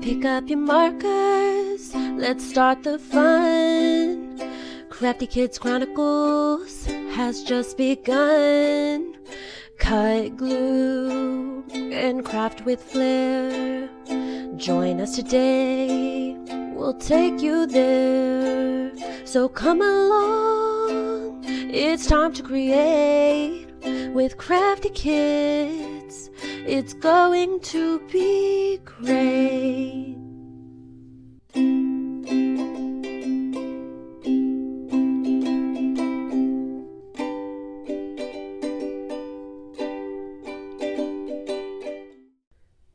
Pick up your markers, let's start the fun. Crafty Kids Chronicles has just begun. Cut, glue, and craft with flair. Join us today, we'll take you there. So come along, it's time to create. With Crafty Kids, it's going to be great.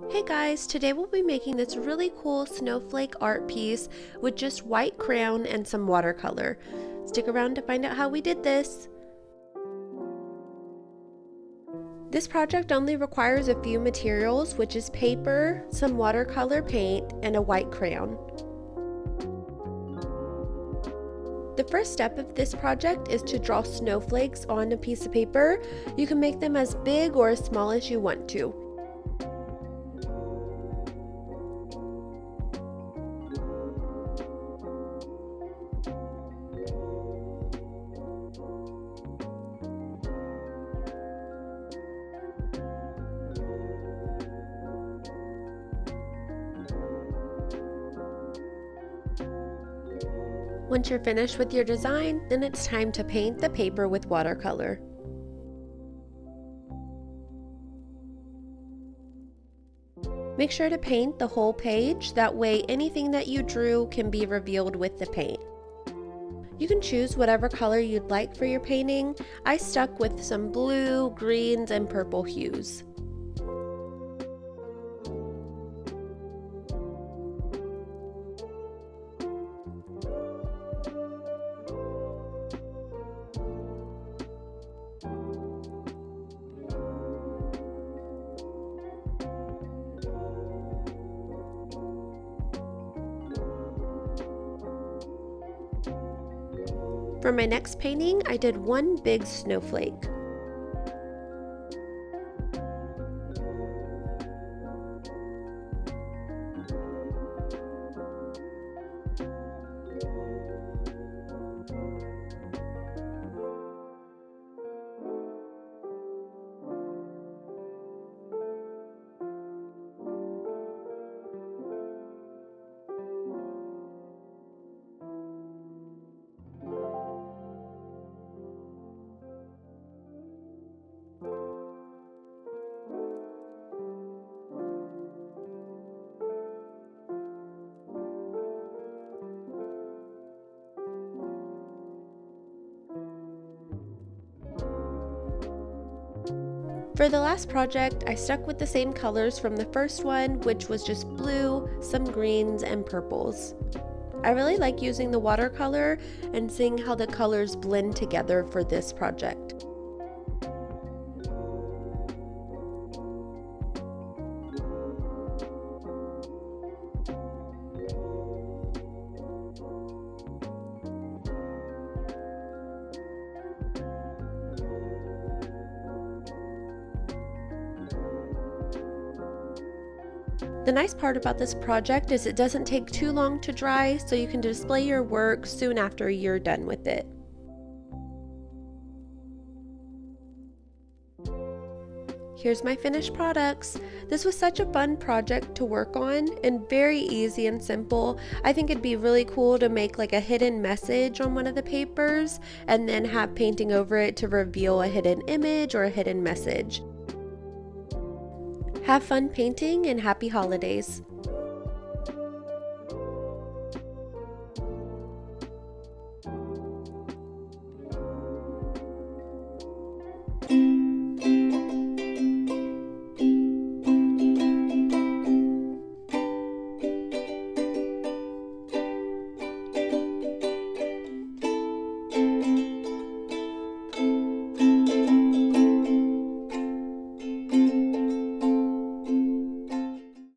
Hey guys, today we'll be making this really cool snowflake art piece with just white crayon and some watercolor. Stick around to find out how we did this. This project only requires a few materials, which is paper, some watercolor paint, and a white crayon. The first step of this project is to draw snowflakes on a piece of paper. You can make them as big or as small as you want to. Once you're finished with your design, then it's time to paint the paper with watercolor. Make sure to paint the whole page, that way anything that you drew can be revealed with the paint. You can choose whatever color you'd like for your painting. I stuck with some blue, greens, and purple hues. For my next painting, I did one big snowflake. For the last project, I stuck with the same colors from the first one, which was just blue, some greens, and purples. I really like using the watercolor and seeing how the colors blend together for this project. The nice part about this project is it doesn't take too long to dry, so you can display your work soon after you're done with it. Here's my finished products. This was such a fun project to work on and very easy and simple. I think it'd be really cool to make like a hidden message on one of the papers and then have painting over it to reveal a hidden image or a hidden message. Have fun painting and happy holidays!